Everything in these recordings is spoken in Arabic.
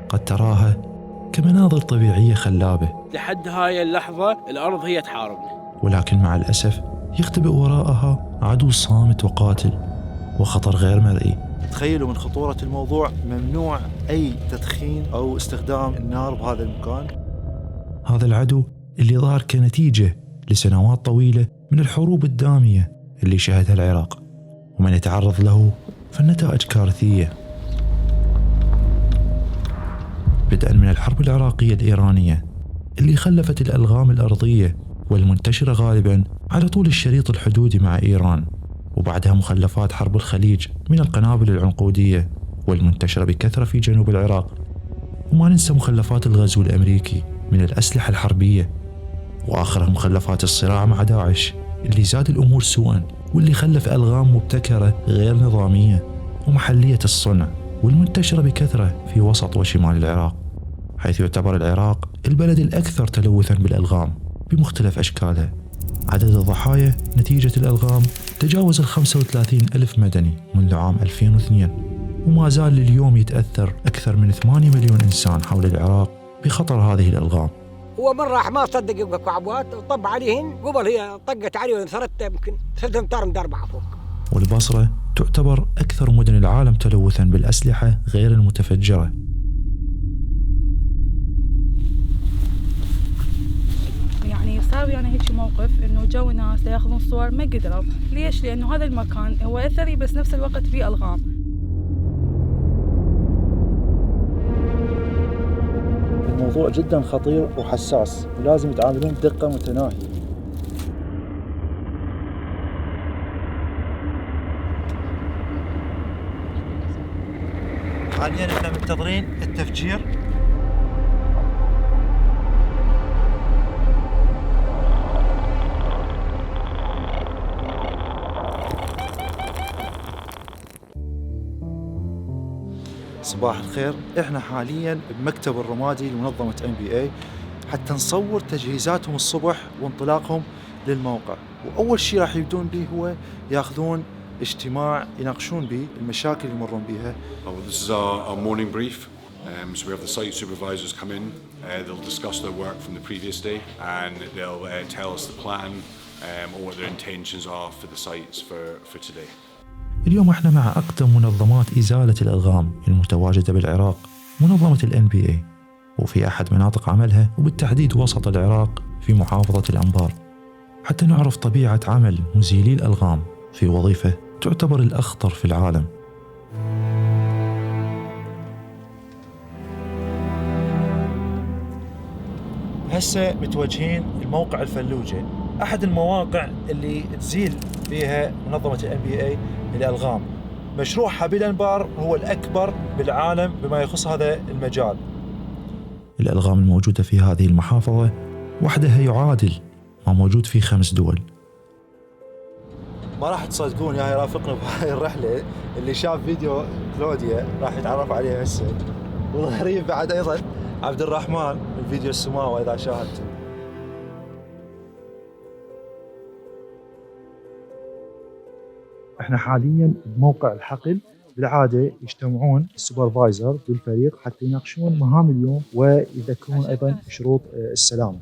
قد تراها كمناظر طبيعية خلابة، لحد هاي اللحظة الأرض هي تحاربنا، ولكن مع الأسف يختبئ وراءها عدو صامت وقاتل وخطر غير مرئي. تخيلوا من خطورة الموضوع، ممنوع أي تدخين أو استخدام النار بهذا المكان. هذا العدو اللي ظهر كنتيجة لسنوات طويلة من الحروب الدامية اللي شهدها العراق، ومن يتعرض له فالنتائج كارثية، بدءا من الحرب العراقية الإيرانية اللي خلفت الألغام الأرضية والمنتشرة غالبا على طول الشريط الحدودي مع إيران، وبعدها مخلفات حرب الخليج من القنابل العنقودية والمنتشرة بكثرة في جنوب العراق، وما ننسى مخلفات الغزو الأمريكي من الأسلحة الحربية، وآخرها مخلفات الصراع مع داعش اللي زاد الأمور سوءا واللي خلف ألغام مبتكرة غير نظامية ومحلية الصنع والمنتشرة بكثرة في وسط وشمال العراق، حيث يعتبر العراق البلد الأكثر تلوثا بالألغام بمختلف أشكالها. عدد الضحايا نتيجة الألغام تجاوز 35,000 مدني منذ عام 2002، وما زال لليوم يتأثر أكثر من 8 مليون إنسان حول العراق بخطر هذه الألغام. هو من راح ما صدق يبقى كعبات وطب عليهن، قبل هي طقت عليه وانثرت يمكن 3 أمتار من 4 فوق. والبصرة تعتبر أكثر مدن العالم تلوثا بالأسلحة غير المتفجرة. يعني صار يعني هيك موقف انه جو ناس لياخذون صور ما قدروا. ليش؟ لانه هذا المكان هو اثري بس نفس الوقت فيه الغام. الموضوع جدا خطير وحساس، ولازم يتعاملون بدقة متناهية. حاليا احنا منتظرين التفجير. صباح الخير، احنا حاليا بمكتب الرمادي لمنظمة NBA حتى نصور تجهيزاتهم الصبح وانطلاقهم للموقع. واول شيء راح يبدون به هو ياخذون اجتماع يناقشون به المشاكل اللي يمرون بها. This is our morning brief. So we have the site supervisors come in. They'll discuss their work from the previous day, and they'll tell us the plan or what their intentions are for the sites for today. اليوم احنا مع أقدم منظمات إزالة الألغام المتواجدة بالعراق، منظمة NBA، وفي أحد مناطق عملها وبالتحديد وسط العراق في محافظة الأنبار، حتى نعرف طبيعة عمل مزيلي الألغام في وظيفة تعتبر الأخطر في العالم. هسه متوجهين الموقع الفلوجة، أحد المواقع اللي تزيل فيها منظمة NBA الألغام. مشروعها بالأنبار هو الأكبر بالعالم بما يخص هذا المجال. الألغام الموجودة في هذه المحافظة وحدها يعادل ما موجود في 5 دول. ما راح تصدقون يا يرافقنا بهاي الرحلة، اللي شاف فيديو كلوديا راح يتعرف عليه هسه، والغريب بعد أيضا عبد الرحمن الفيديو السماوة إذا شاهدتم. احنا حاليا بموقع الحقل. بالعادة يجتمعون السوبرفايزر بالفريق حتى يناقشون مهام اليوم ويذكرون أيضا شروط السلامة.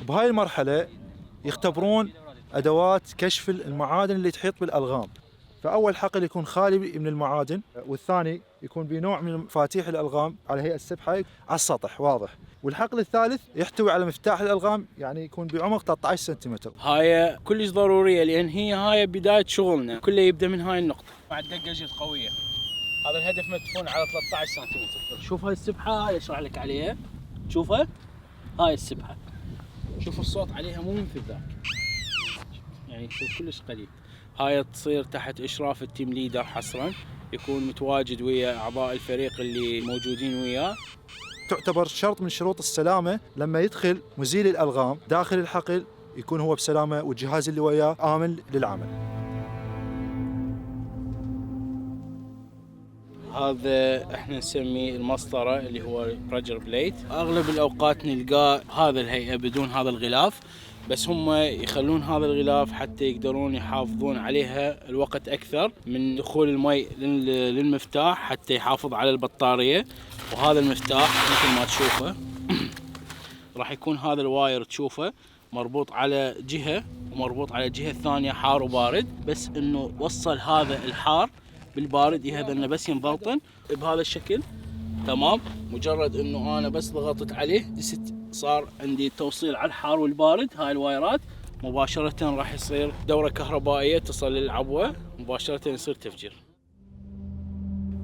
بهاي المرحلة يختبرون أدوات كشف المعادن اللي تحيط بالألغام. فأول حقل يكون خالي من المعادن، والثاني يكون بنوع من مفاتيح الألغام على هيئة سبحة على السطح واضح، والحقل الثالث يحتوي على مفتاح الألغام يعني يكون بعمق 13 سنتيمتر. هاي كلش ضرورية لأن هاي بداية شغلنا، كله يبدأ من هاي النقطة بعد دقة جد قوية. هذا الهدف مدفون على 13 سنتيمتر. شوف هاي السبحة، هاي اشرح لك عليها، شوفها هاي السبحة، شوف الصوت عليها مو مثل ذاك، يعني كلش قليل. هاي تصير تحت إشراف التيم ليدر حصرا، يكون متواجد ويا أعضاء الفريق اللي موجودين وياه. تعتبر شرط من شروط السلامة لما يدخل مزيل الألغام داخل الحقل يكون هو بسلامة والجهاز اللي وياه آمن للعمل. هذا احنا نسميه المسطرة اللي هو بريشر بليت. اغلب الاوقات نلقاه هذا الهيئة بدون هذا الغلاف، بس هم يخلون هذا الغلاف حتى يقدرون يحافظون عليها الوقت أكثر من دخول المي للمفتاح، حتى يحافظ على البطارية. وهذا المفتاح مثل ما تشوفه راح يكون هذا الواير تشوفه مربوط على جهة ومربوط على جهة ثانية حار وبارد، بس انه وصل هذا الحار بالبارد هذا انه بس ينضغطن بهذا الشكل. تمام، مجرد انه انا بس ضغطت عليه دست صار عندي توصيل على الحار والبارد. هاي الوايرات مباشرة راح يصير دورة كهربائية تصل للعبوة مباشرة يصير تفجير.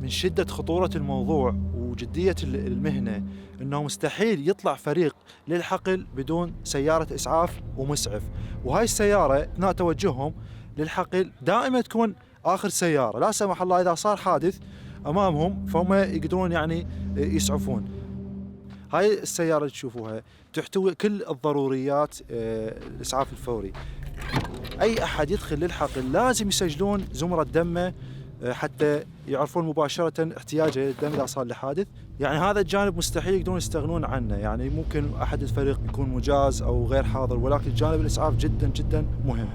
من شدة خطورة الموضوع وجدية المهنة انه مستحيل يطلع فريق للحقل بدون سيارة اسعاف ومسعف، وهاي السيارة اثناء توجههم للحقل دائما تكون اخر سيارة، لا سمح الله اذا صار حادث امامهم فهم يقدرون يعني يسعفون. هاي السيارة اللي تشوفوها تحتوي كل الضروريات الاسعاف الفوري. اي احد يدخل للحقل لازم يسجلون زمرة دمه حتى يعرفون مباشرة احتياجه للدم إذا صار له حادث. يعني هذا الجانب مستحيل يقدرون يستغنون عنه، يعني ممكن أحد الفريق يكون مجاز أو غير حاضر، ولكن جانب الإسعاف جدا جدا مهم.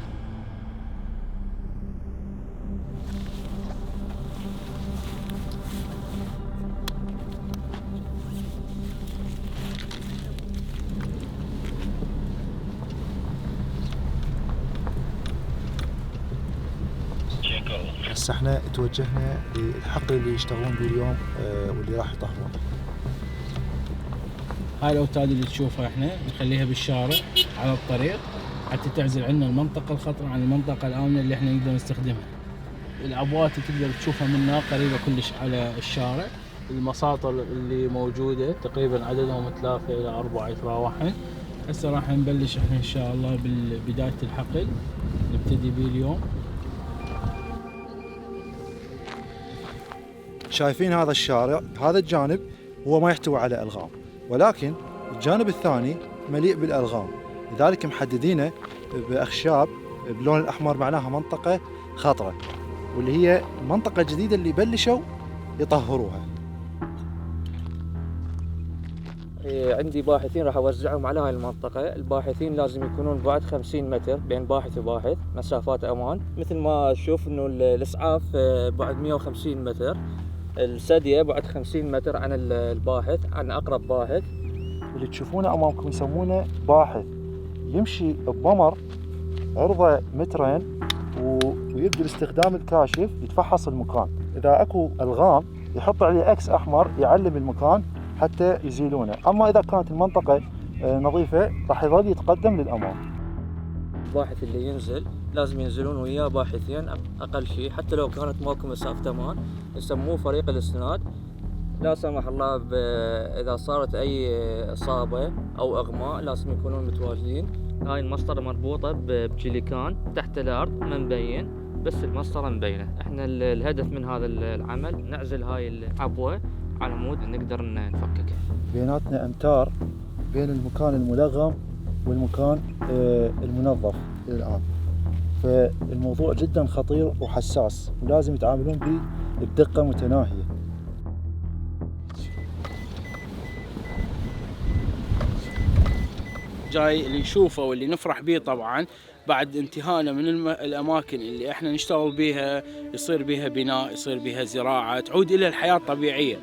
هسه احنا توجهنا للحقل اللي يشتغلون به اليوم واللي راح يطهرون. هاي الاوتاد اللي تشوفها احنا نخليها بالشارع على الطريق حتى تعزل عنا المنطقة الخطرة عن المنطقة الآمنة اللي احنا نقدر نستخدمها. العبوات تقدر تشوفها منا قريبة كلش على الشارع. المساطر اللي موجودة تقريبا عددهم 3 إلى 4 يتراوحن. هسه راح نبلش احنا ان شاء الله ببداية الحقل نبتدي به اليوم. شايفين هذا الشارع، هذا الجانب هو ما يحتوي على ألغام، ولكن الجانب الثاني مليء بالألغام، لذلك محددينه بأخشاب باللون الأحمر، معناها منطقة خطرة، واللي هي منطقة جديدة اللي بلشوا يطهروها. عندي باحثين راح اوزعهم على هاي المنطقة. الباحثين لازم يكونون بعد 50 متر بين باحث وباحث، مسافات امان. مثل ما تشوف انه الاسعاف بعد 150 متر، السدية بعد 50 متر عن الباحث، عن اقرب باحث. اللي تشوفونه امامكم يسمونه باحث، يمشي بممر عرضه 2 متر ويبدو باستخدام الكاشف يتفحص المكان، اذا اكو الغام يحط عليه اكس احمر يعلم المكان حتى يزيلونه. اما اذا كانت المنطقه نظيفه راح يظل يتقدم للامام. الباحث اللي ينزل لازم ينزلون وياه باحثين اقل شيء، حتى لو كانت ماكو مسافه امان، يسموه فريق الاسناد. لا سمح الله اذا صارت اي اصابه او اغماء لازم يكونون متواجدين. هاي المسطره مربوطه بجليكان تحت الارض ما مبين، بس المسطره مبينه. احنا الهدف من هذا العمل نعزل هاي العبوه على مود نقدر نفككه. بيناتنا امتار بين المكان الملغم والمكان المنظف الان، فالموضوع جدا خطير وحساس ولازم يتعاملون به بدقه متناهيه. جاي اللي نشوفه واللي نفرح به طبعا بعد انتهائنا من الاماكن اللي احنا نشتغل بها، يصير بها بناء، يصير بها زراعه، تعود الى الحياه الطبيعيه.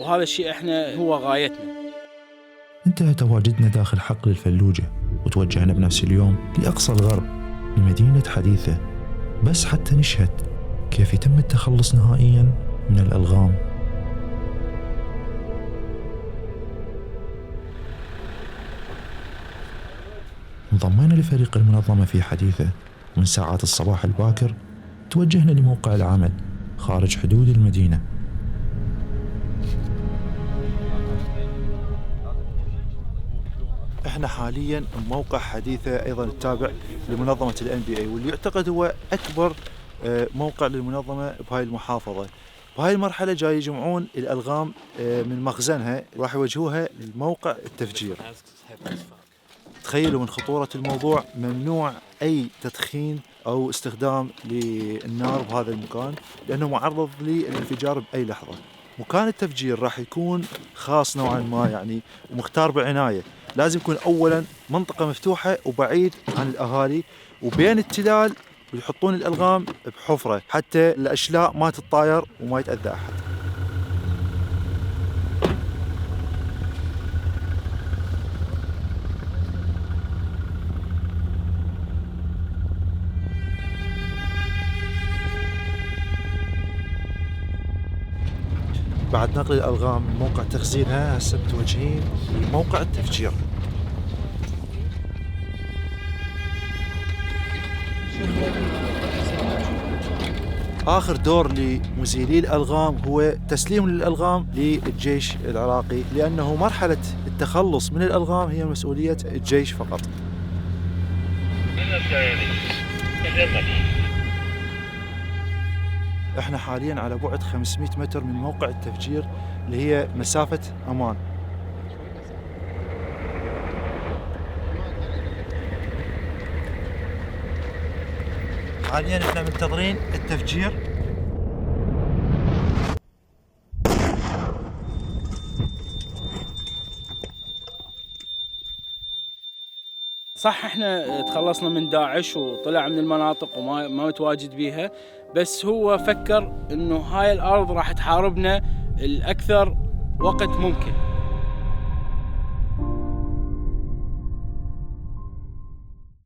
وهذا الشيء احنا هو غايتنا. انتهى تواجدنا داخل حقل الفلوجة، وتوجهنا بنفس اليوم لأقصى الغرب لمدينة حديثة، بس حتى نشهد كيف يتم التخلص نهائيا من الألغام. انضمينا لفريق المنظمة في حديثة، ومن ساعات الصباح الباكر توجهنا لموقع العمل خارج حدود المدينة. احنا حاليا بموقع حديثة ايضا التابع لمنظمة الNBA، واللي يعتقد هو اكبر موقع للمنظمة بهاي المحافظة. بهاي المرحلة جاي يجمعون الألغام من مخزنها راح يوجهوها لموقع التفجير. تخيلوا من خطورة الموضوع، ممنوع أي تدخين أو استخدام للنار بهذا المكان لأنه معرض للانفجار بأي لحظة. مكان التفجير راح يكون خاص نوعا ما يعني، ومختار بعناية، لازم يكون أولا منطقة مفتوحة وبعيد عن الأهالي وبين التلال، ويحطون الألغام بحفرة حتى الأشلاء ما تتطاير وما يتأذى أحد. بعد نقل الألغام من موقع تخزينها هسه متوجهين لموقع التفجير. آخر دور لمزيلي الألغام هو تسليم الألغام للجيش العراقي، لأنه مرحلة التخلص من الألغام هي مسؤولية الجيش فقط. احنا حاليا على بعد 500 متر من موقع التفجير اللي هي مسافة أمان. حاليا احنا منتظرين التفجير. صح احنا تخلصنا من داعش وطلع من المناطق وما متواجد بيها، بس هو فكر انه هاي الارض راح تحاربنا الاكثر وقت ممكن.